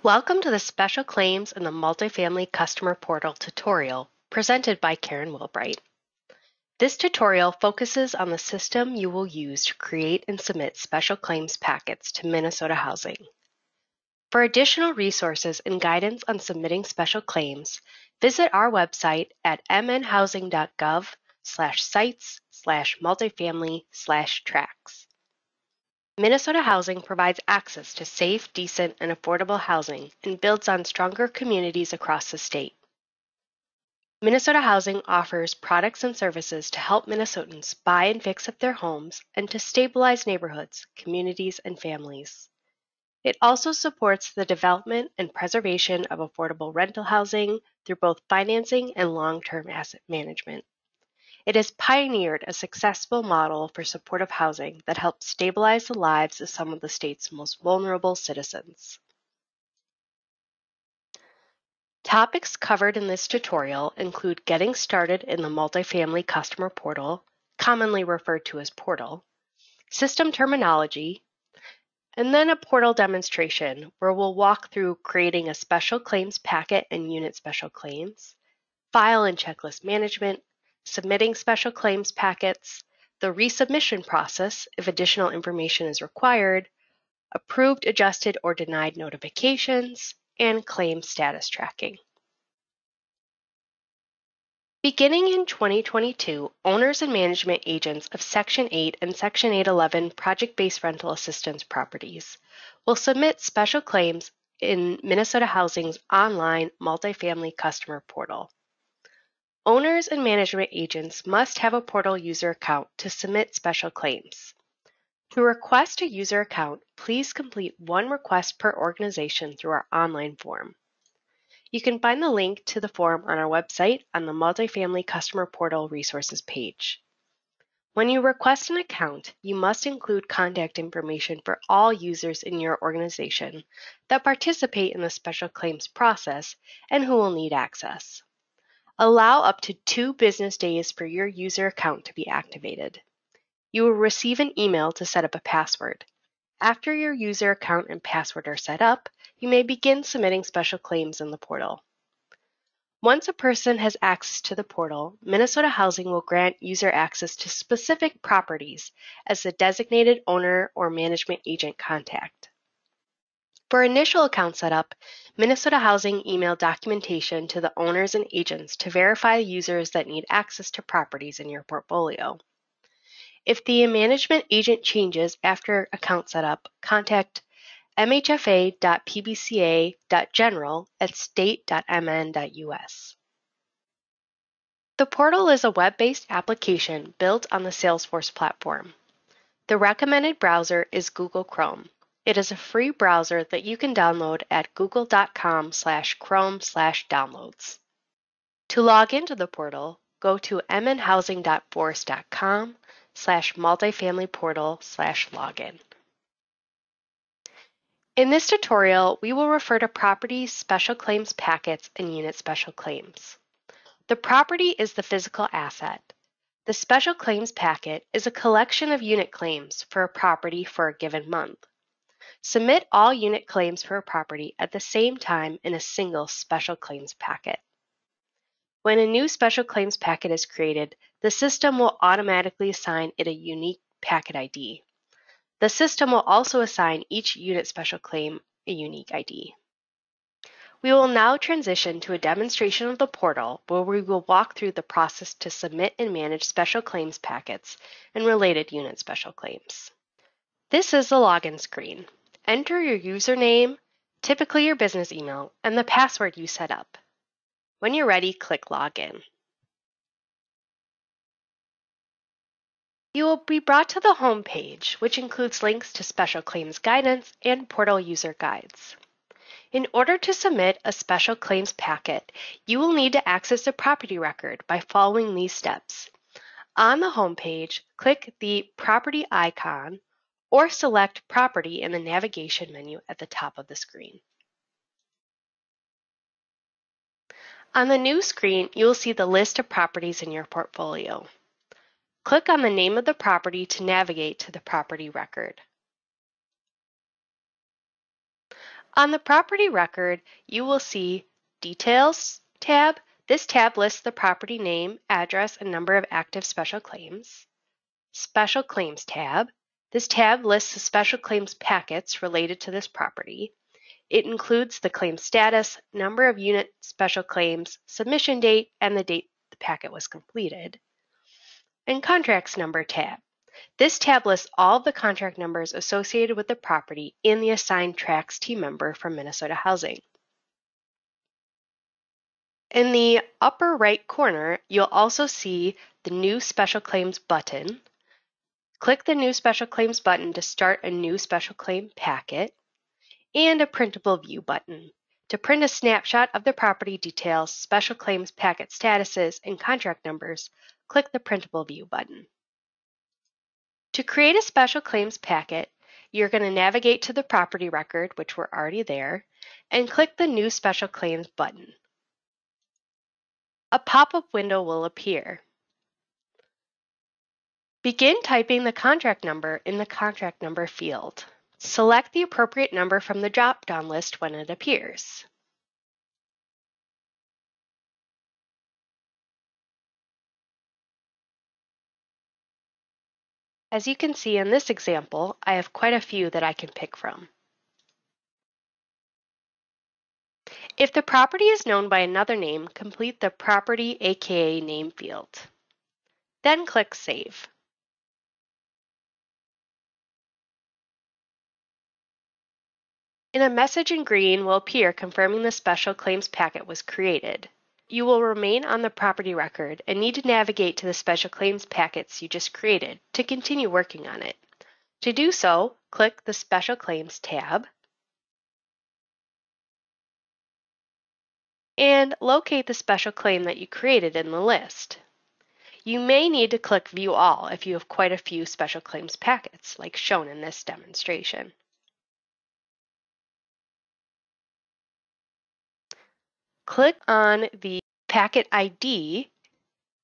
Welcome to the Special Claims in the Multifamily Customer Portal tutorial presented by Karen Wilbright. This tutorial focuses on the system you will use to create and submit special claims packets to Minnesota Housing. For additional resources and guidance on submitting special claims, visit our website at mnhousing.gov/sites/multifamily/tracks. Minnesota Housing provides access to safe, decent, and affordable housing and builds on stronger communities across the state. Minnesota Housing offers products and services to help Minnesotans buy and fix up their homes and to stabilize neighborhoods, communities, and families. It also supports the development and preservation of affordable rental housing through both financing and long-term asset management. It has pioneered a successful model for supportive housing that helps stabilize the lives of some of the state's most vulnerable citizens. Topics covered in this tutorial include getting started in the Multifamily Customer Portal, commonly referred to as Portal, system terminology, and then a portal demonstration where we'll walk through creating a special claims packet and unit special claims, file and checklist management, submitting special claims packets, the resubmission process if additional information is required, approved, adjusted, or denied notifications, and claim status tracking. Beginning in 2022, owners and management agents of Section 8 and Section 811 project-based rental assistance properties will submit special claims in Minnesota Housing's online multifamily customer portal. Owners and management agents must have a portal user account to submit special claims. To request a user account, please complete one request per organization through our online form. You can find the link to the form on our website on the Multifamily Customer Portal resources page. When you request an account, you must include contact information for all users in your organization that participate in the special claims process and who will need access. Allow up to 2 business days for your user account to be activated. You will receive an email to set up a password. After your user account and password are set up, you may begin submitting special claims in the portal. Once a person has access to the portal, Minnesota Housing will grant user access to specific properties as the designated owner or management agent contact. For initial account setup, Minnesota Housing emailed documentation to the owners and agents to verify users that need access to properties in your portfolio. If the management agent changes after account setup, contact mhfa.pbca.general@state.mn.us. The portal is a web-based application built on the Salesforce platform. The recommended browser is Google Chrome. It is a free browser that you can download at google.com/chrome/downloads. To log into the portal, go to mnhousing.force.com/multifamilyportal/login. In this tutorial, we will refer to property special claims packets and unit special claims. The property is the physical asset. The special claims packet is a collection of unit claims for a property for a given month. Submit all unit claims for a property at the same time in a single special claims packet. When a new special claims packet is created, the system will automatically assign it a unique packet ID. The system will also assign each unit special claim a unique ID. We will now transition to a demonstration of the portal where we will walk through the process to submit and manage special claims packets and related unit special claims. This is the login screen. Enter your username, typically your business email, and the password you set up. When you're ready, click Login. You will be brought to the home page, which includes links to special claims guidance and portal user guides. In order to submit a special claims packet, you will need to access the property record by following these steps. On the home page, click the property icon or select Property in the navigation menu at the top of the screen. On the new screen, you will see the list of properties in your portfolio. Click on the name of the property to navigate to the property record. On the property record, you will see Details tab. This tab lists the property name, address, and number of active special claims. Special Claims tab. This tab lists the special claims packets related to this property. It includes the claim status, number of unit special claims, submission date, and the date the packet was completed. And Contracts Number tab. This tab lists all of the contract numbers associated with the property in the assigned tracks team member from Minnesota Housing. In the upper right corner, you'll also see the New Special Claims button. Click the New Special Claims button to start a new special claim packet, and a Printable View button. To print a snapshot of the property details, special claims packet statuses, and contract numbers, click the Printable View button. To create a special claims packet, you're going to navigate to the property record, which we're already there, and click the New Special Claims button. A pop-up window will appear. Begin typing the contract number in the contract number field. Select the appropriate number from the drop-down list when it appears. As you can see in this example, I have quite a few that I can pick from. If the property is known by another name, complete the Property aka Name field. Then click Save. A message in green will appear confirming the special claims packet was created. You will remain on the property record and need to navigate to the special claims packets you just created to continue working on it. To do so, click the Special Claims tab and locate the special claim that you created in the list. You may need to click View All if you have quite a few special claims packets, like shown in this demonstration. Click on the Packet ID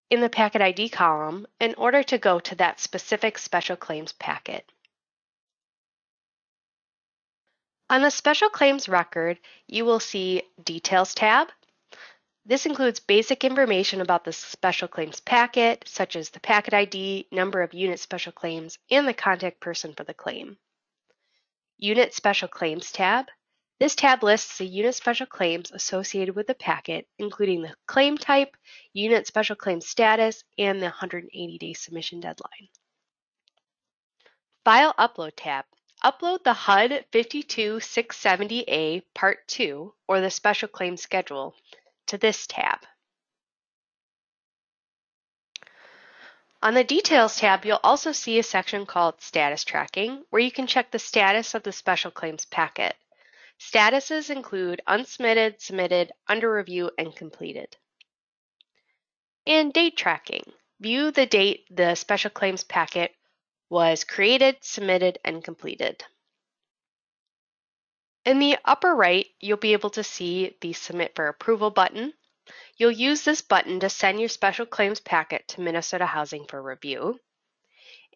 in the Packet ID column in order to go to that specific special claims packet. On the Special Claims record, you will see Details tab. This includes basic information about the special claims packet, such as the packet ID, number of unit special claims, and the contact person for the claim. Unit Special Claims tab. This tab lists the unit special claims associated with the packet, including the claim type, unit special claim status, and the 180-day submission deadline. File Upload tab. Upload the HUD 52670A Part 2, or the Special Claims Schedule, to this tab. On the Details tab, you'll also see a section called Status Tracking, where you can check the status of the special claims packet. Statuses include unsubmitted, submitted, under review, and completed. And Date Tracking. View the date the special claims packet was created, submitted, and completed. In the upper right, you'll be able to see the Submit for Approval button. You'll use this button to send your special claims packet to Minnesota Housing for review.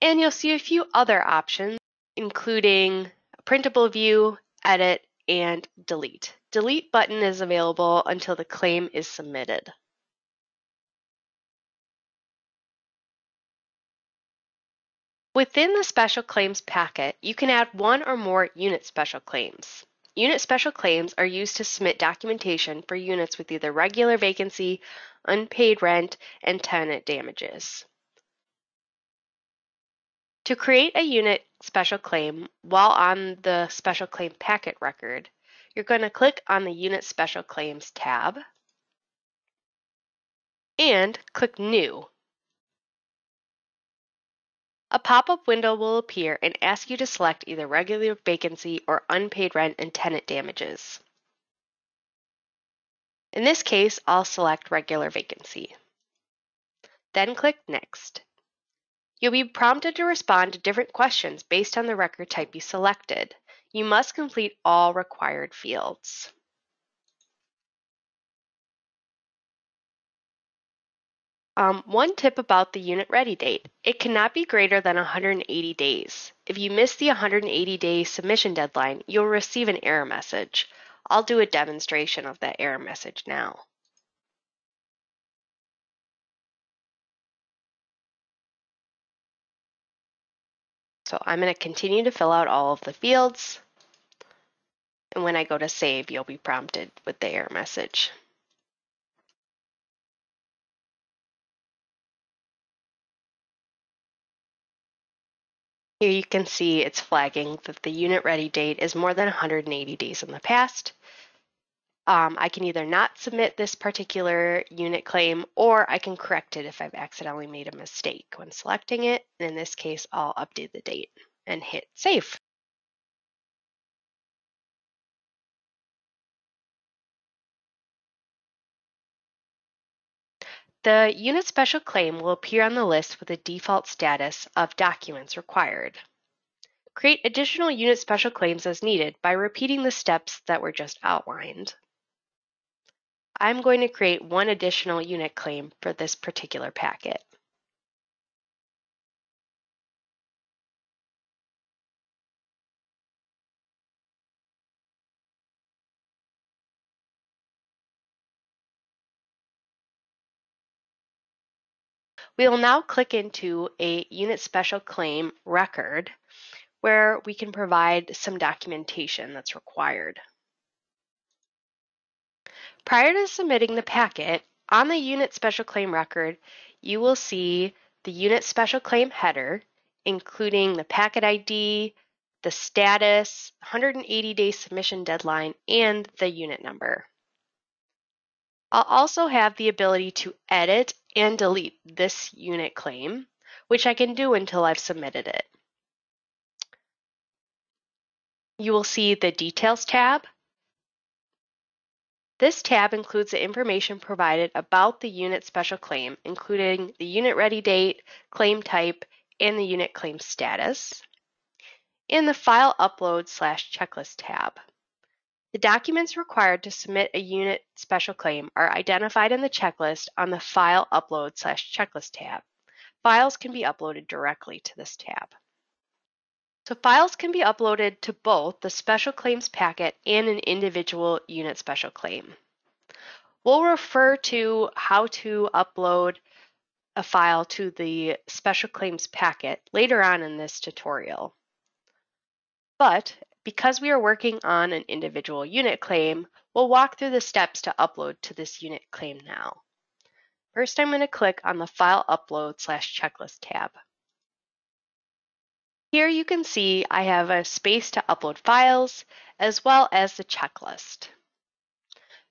And you'll see a few other options, including Printable View, Edit, and Delete. Delete button is available until the claim is submitted. Within the special claims packet, you can add one or more unit special claims. Unit special claims are used to submit documentation for units with either regular vacancy, unpaid rent, and tenant damages. To create a unit special claim while on the special claim packet record, you're going to click on the Unit Special Claims tab and click New. A pop-up window will appear and ask you to select either regular vacancy or unpaid rent and tenant damages. In this case, I'll select regular vacancy. Then click Next. You'll be prompted to respond to different questions based on the record type you selected. You must complete all required fields. One tip about the unit ready date. It cannot be greater than 180 days. If you miss the 180-day submission deadline, you'll receive an error message. I'll do a demonstration of that error message now. So I'm going to continue to fill out all of the fields. And when I go to save, you'll be prompted with the error message. Here you can see it's flagging that the unit ready date is more than 180 days in the past. I can either not submit this particular unit claim, or I can correct it if I've accidentally made a mistake when selecting it. And in this case, I'll update the date and hit save. The unit special claim will appear on the list with a default status of documents required. Create additional unit special claims as needed by repeating the steps that were just outlined. I'm going to create one additional unit claim for this particular packet. We will now click into a unit special claim record where we can provide some documentation that's required. Prior to submitting the packet, on the unit special claim record, you will see the unit special claim header, including the packet ID, the status, 180-day submission deadline, and the unit number. I'll also have the ability to edit and delete this unit claim, which I can do until I've submitted it. You will see the Details tab. This tab includes the information provided about the unit special claim, including the unit ready date, claim type, and the unit claim status, and the File Upload/Checklist tab. The documents required to submit a unit special claim are identified in the checklist on the File Upload/Checklist tab. Files can be uploaded directly to this tab. So files can be uploaded to both the special claims packet and an individual unit special claim. We'll refer to how to upload a file to the special claims packet later on in this tutorial. But because we are working on an individual unit claim, we'll walk through the steps to upload to this unit claim now. First, I'm going to click on the File Upload/Checklist tab. Here you can see I have a space to upload files as well as the checklist.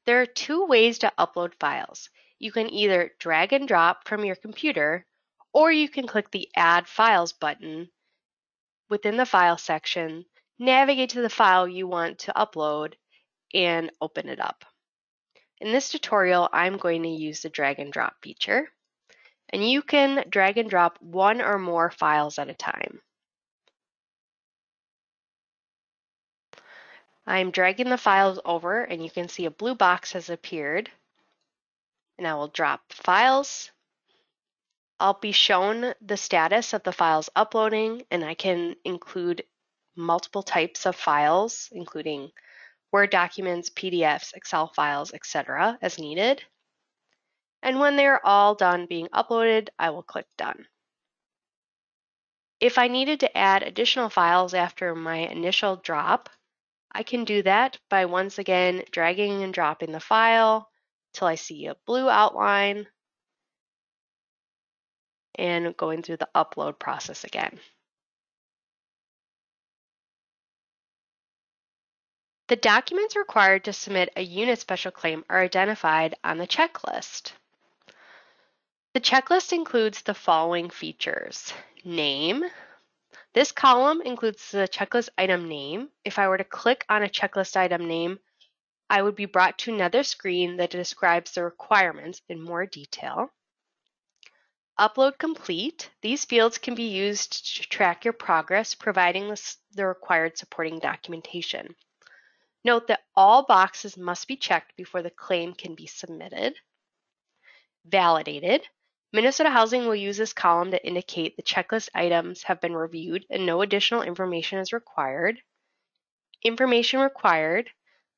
There are two ways to upload files. You can either drag and drop from your computer, or you can click the Add Files button within the File section, navigate to the file you want to upload, and open it up. In this tutorial, I'm going to use the drag and drop feature, and you can drag and drop one or more files at a time. I'm dragging the files over, and you can see a blue box has appeared, and I will drop files. I'll be shown the status of the files uploading, and I can include multiple types of files, including Word documents, PDFs, Excel files, etc. as needed. And when they're all done being uploaded, I will click Done. If I needed to add additional files after my initial drop, I can do that by once again dragging and dropping the file till I see a blue outline and going through the upload process again. The documents required to submit a unit special claim are identified on the checklist. The checklist includes the following features: name. This column includes the checklist item name. If I were to click on a checklist item name, I would be brought to another screen that describes the requirements in more detail. Upload complete. These fields can be used to track your progress, providing the required supporting documentation. Note that all boxes must be checked before the claim can be submitted. Validated. Minnesota Housing will use this column to indicate the checklist items have been reviewed and no additional information is required. Information required.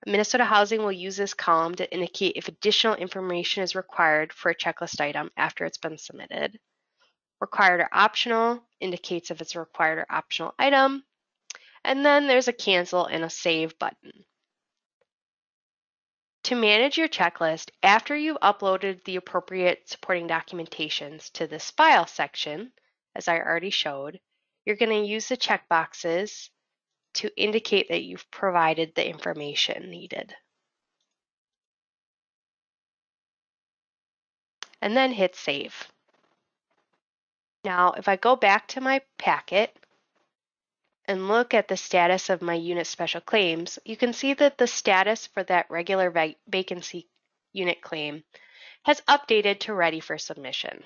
Minnesota Housing will use this column to indicate if additional information is required for a checklist item after it's been submitted. Required or optional indicates if it's a required or optional item. And then there's a cancel and a save button. To manage your checklist, after you've uploaded the appropriate supporting documentations to this file section, as I already showed, you're going to use the checkboxes to indicate that you've provided the information needed. And then hit save. Now, if I go back to my packet and look at the status of my unit special claims, you can see that the status for that regular vacancy unit claim has updated to ready for submission.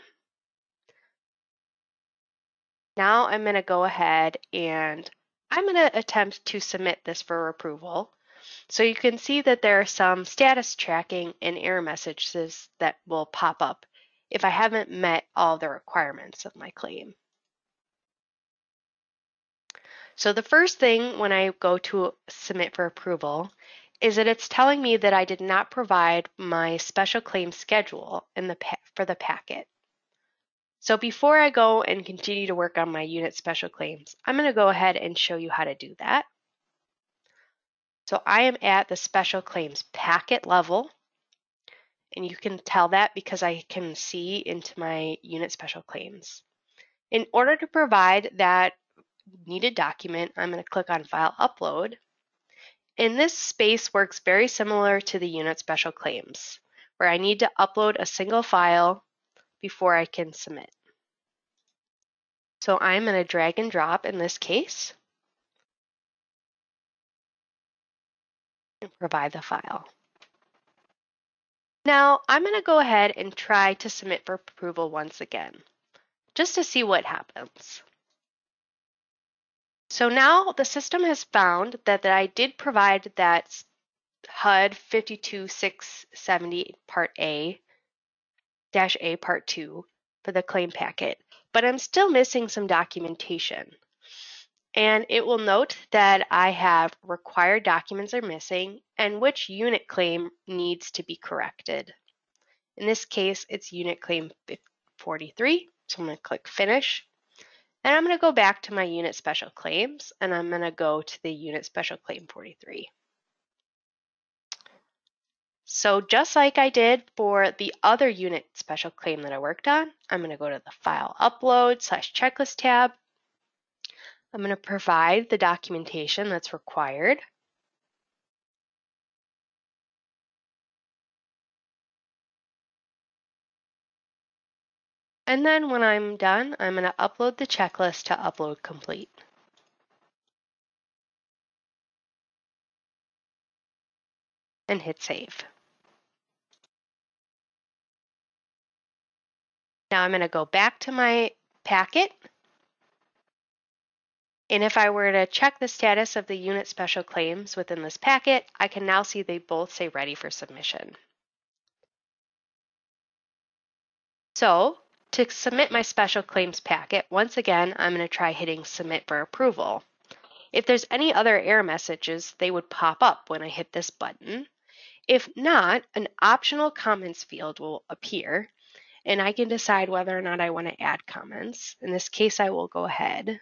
Now I'm going to go ahead and I'm going to attempt to submit this for approval. So you can see that there are some status tracking and error messages that will pop up if I haven't met all the requirements of my claim. So the first thing when I go to submit for approval is that it's telling me that I did not provide my special claim schedule for the packet. So before I go and continue to work on my unit special claims, I'm going to go ahead and show you how to do that. So I am at the special claims packet level, and you can tell that because I can see into my unit special claims. In order to provide that needed document, I'm going to click on File Upload. And this space works very similar to the unit special claims, where I need to upload a single file before I can submit. So I'm going to drag and drop in this case and provide the file. Now I'm going to go ahead and try to submit for approval once again, just to see what happens. So now the system has found that I did provide that HUD 52670 Part A, -A Part 2 for the claim packet, but I'm still missing some documentation. And it will note that I have required documents are missing and which unit claim needs to be corrected. In this case, it's unit claim 43, so I'm going to click Finish. And I'm going to go back to my unit special claims, and I'm going to go to the unit special claim 43. So just like I did for the other unit special claim that I worked on, I'm going to go to the File Upload / Checklist tab. I'm going to provide the documentation that's required. And then when I'm done, I'm going to upload the checklist to Upload Complete. And hit Save. Now I'm going to go back to my packet. And if I were to check the status of the unit special claims within this packet, I can now see they both say ready for submission. So to submit my special claims packet, once again, I'm going to try hitting submit for approval. If there's any other error messages, they would pop up when I hit this button. If not, an optional comments field will appear, and I can decide whether or not I want to add comments. In this case, I will go ahead.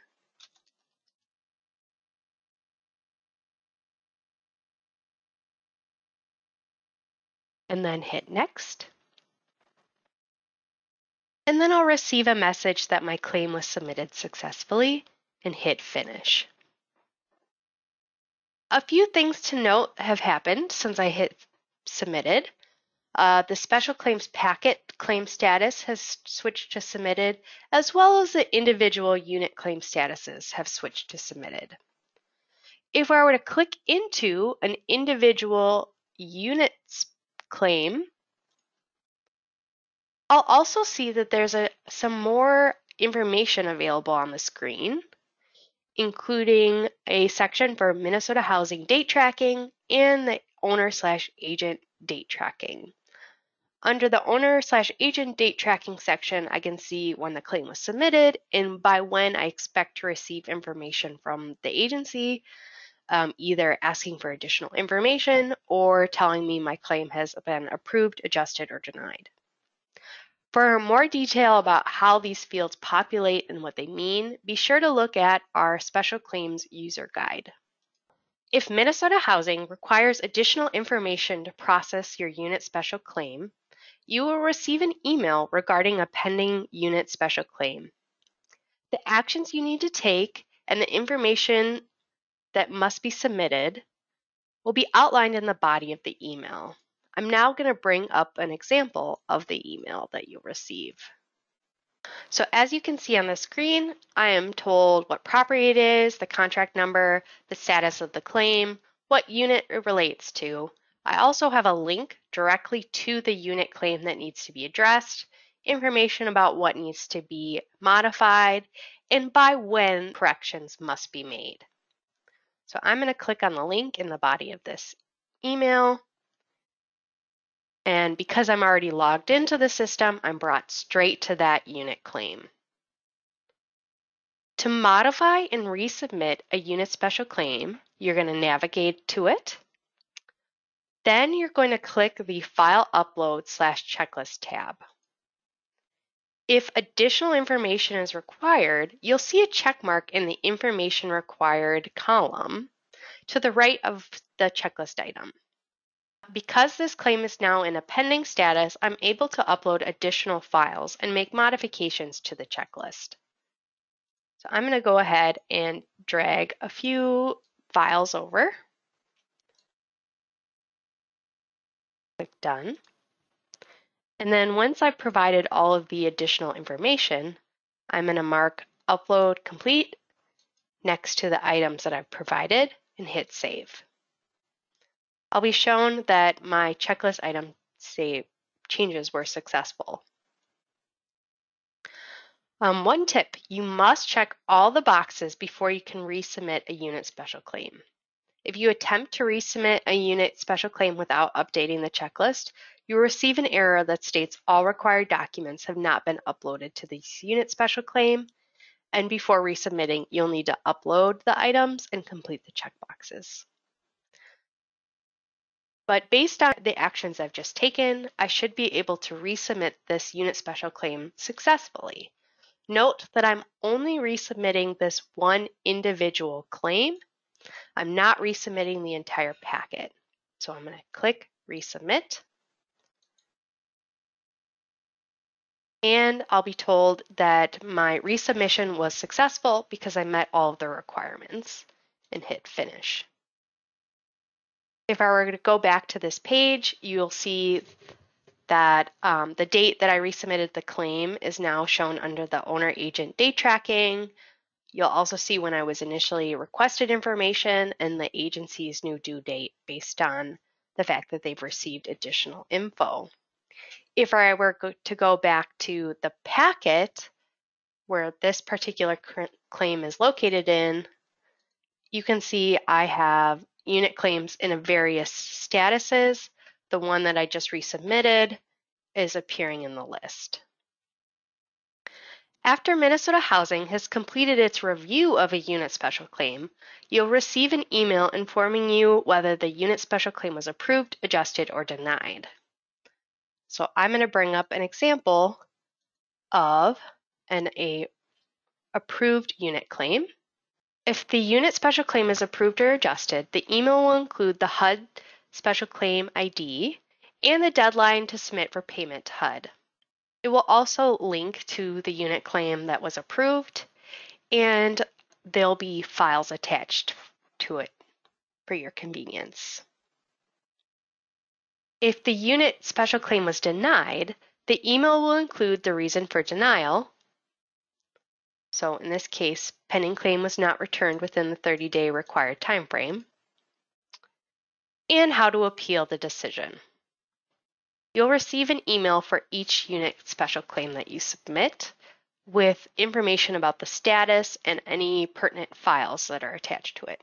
And then hit next. And then I'll receive a message that my claim was submitted successfully and hit finish. A few things to note have happened since I hit submitted. The special claims packet claim status has switched to submitted, as well as the individual unit claim statuses have switched to submitted. If I were to click into an individual unit claim, I'll also see that there's some more information available on the screen, including a section for Minnesota Housing date tracking and the owner/agent date tracking. Under the owner/agent date tracking section, I can see when the claim was submitted and by when I expect to receive information from the agency, either asking for additional information or telling me my claim has been approved, adjusted, or denied. For more detail about how these fields populate and what they mean, be sure to look at our Special Claims User Guide. If Minnesota Housing requires additional information to process your unit special claim, you will receive an email regarding a pending unit special claim. The actions you need to take and the information that must be submitted will be outlined in the body of the email. I'm now going to bring up an example of the email that you'll receive. So as you can see on the screen, I am told what property it is, the contract number, the status of the claim, what unit it relates to. I also have a link directly to the unit claim that needs to be addressed, information about what needs to be modified, and by when corrections must be made. So I'm going to click on the link in the body of this email. And because I'm already logged into the system, I'm brought straight to that unit claim. To modify and resubmit a unit special claim, you're going to navigate to it. Then you're going to click the File Upload/Checklist tab. If additional information is required, you'll see a check mark in the Information Required column to the right of the checklist item. Because this claim is now in a pending status, I'm able to upload additional files and make modifications to the checklist. So I'm going to go ahead and drag a few files over. Click Done. And then once I've provided all of the additional information, I'm going to mark Upload Complete next to the items that I've provided and hit Save. I'll be shown that my checklist item changes were successful. One tip, you must check all the boxes before you can resubmit a unit special claim. If you attempt to resubmit a unit special claim without updating the checklist, you'll receive an error that states all required documents have not been uploaded to this unit special claim, and before resubmitting, you'll need to upload the items and complete the checkboxes. But based on the actions I've just taken, I should be able to resubmit this unit special claim successfully. Note that I'm only resubmitting this one individual claim. I'm not resubmitting the entire packet. So I'm going to click Resubmit. And I'll be told that my resubmission was successful because I met all of the requirements, and hit Finish. If I were to go back to this page, you'll see that the date that I resubmitted the claim is now shown under the owner-agent date tracking. You'll also see when I was initially requested information and the agency's new due date based on the fact that they've received additional info. If I were to go back to the packet where this particular claim is located in, you can see I have unit claims in various statuses. The one that I just resubmitted is appearing in the list. After Minnesota Housing has completed its review of a unit special claim, you'll receive an email informing you whether the unit special claim was approved, adjusted, or denied. So I'm going to bring up an example of an approved unit claim. If the unit special claim is approved or adjusted, the email will include the HUD special claim ID and the deadline to submit for payment to HUD. It will also link to the unit claim that was approved, and there'll be files attached to it for your convenience. If the unit special claim was denied, the email will include the reason for denial. So in this case, pending claim was not returned within the 30-day required time frame, and how to appeal the decision. You'll receive an email for each unit special claim that you submit with information about the status and any pertinent files that are attached to it.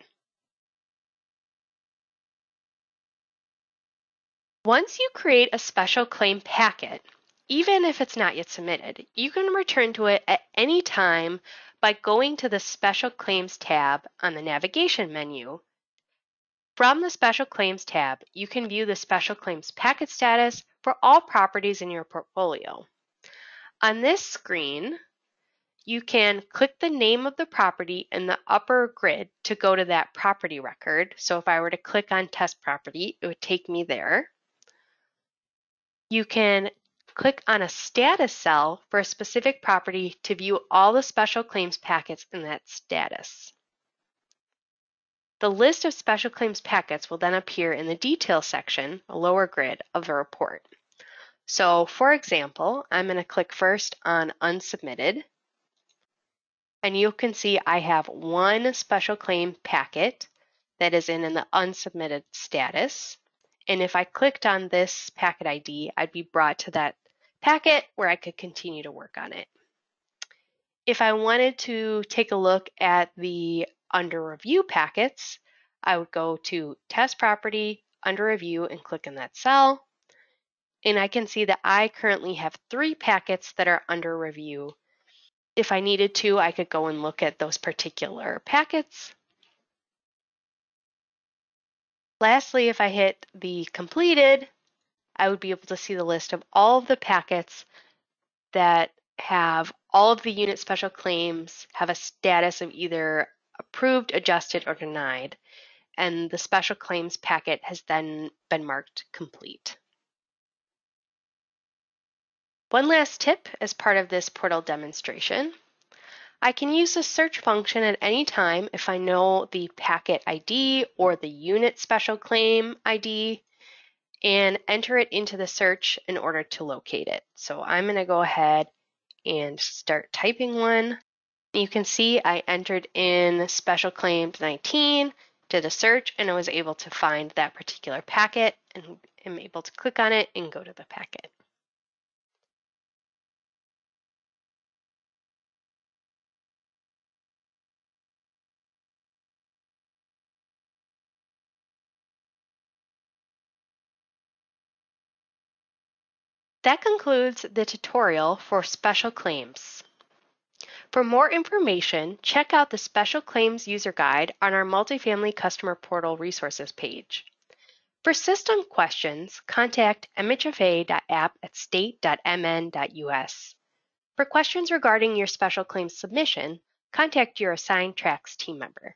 Once you create a special claim packet, even if it's not yet submitted, you can return to it at any time by going to the Special Claims tab on the navigation menu. From the Special Claims tab, you can view the Special Claims packet status for all properties in your portfolio. On this screen, you can click the name of the property in the upper grid to go to that property record. So if I were to click on Test Property, it would take me there. You can click on a status cell for a specific property to view all the special claims packets in that status. The list of special claims packets will then appear in the Details section, the lower grid of the report. So for example, I'm going to click first on Unsubmitted, and you can see I have one special claim packet that is in the unsubmitted status. And if I clicked on this packet ID, I'd be brought to that packet where I could continue to work on it. If I wanted to take a look at the under review packets, I would go to Test Property, Under Review, and click in that cell. And I can see that I currently have 3 packets that are under review. If I needed to, I could go and look at those particular packets. Lastly, if I hit the completed, I would be able to see the list of all of the packets that have all of the unit special claims have a status of either approved, adjusted, or denied, and the special claims packet has then been marked complete. One last tip as part of this portal demonstration. I can use the search function at any time if I know the packet ID or the unit special claim ID and enter it into the search in order to locate it. So I'm going to go ahead and start typing one. You can see I entered in Special Claims 19, did a search, and I was able to find that particular packet and am able to click on it and go to the packet. That concludes the tutorial for special claims. For more information, check out the Special Claims User Guide on our Multifamily Customer Portal resources page. For system questions, contact mhfa.app@state.mn.us. For questions regarding your special claims submission, contact your assigned tracks team member.